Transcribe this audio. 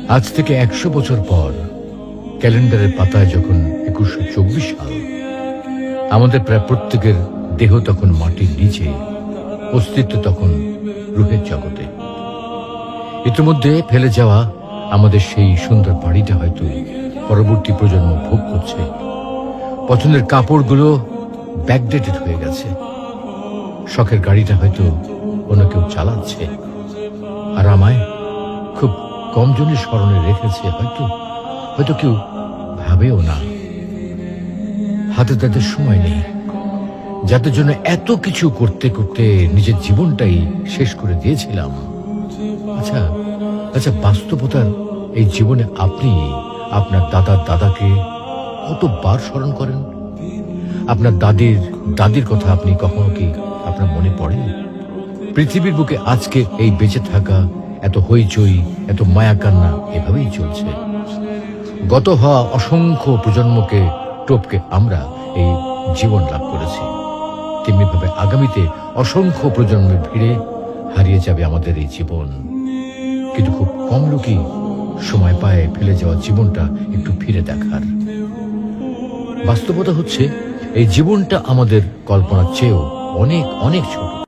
আজ থেকে 100 বছর পর ক্যালেন্ডারের পাতায় যখন 2124 সাল, আমাদের প্রায় প্রত্যেকের দেহ তখন মাটির নিচে, অস্তিত্ব তখন রূহের জগতে। ইতিমধ্যে ফেলে যাওয়া আমাদের সেই সুন্দর বাড়িটা হয়তো পরবর্তী প্রজন্ম ভোগ করছে। পছন্দের কাপড়গুলো ব্যাকডেটেড হয়ে গেছে। শখের গাড়িটা হয়তো অন্য কেউ চালাচ্ছে, আর আমায় খুব কম জনের স্মরণে রেখেছে, হয়তো কেউ ভাবেও না। হাতে তাদের সময় নেই, যাদের জন্য এত কিছু করতে করতে নিজের জীবনটাই শেষ করে দিয়েছিলাম। আচ্ছা, বাস্তবতার এই জীবনে আপনি আপনার দাদার দাদাকে কতবার স্মরণ করেন? আপনার দাদির কথা আপনি কখনো কি আপনার মনে পড়ে? পৃথিবীর বুকে আজকে এই বেঁচে থাকা, এত হইচই, এত মায়া কান্না এভাবেই চলছে। গত হওয়া অসংখ্য প্রজন্মকে টপকে আমরা এই জীবন লাভ করেছি। তেমনিভাবে আগামীতে অসংখ্য প্রজন্মের ভিড়ে হারিয়ে যাবে আমাদের এই জীবন। কিন্তু খুব কম লোকই সময় পায় ফেলে যাওয়া জীবনটা একটু ফিরে দেখার। বাস্তবতা হচ্ছে এই জীবনটা আমাদের কল্পনার চেয়েও অনেক অনেক ছোট।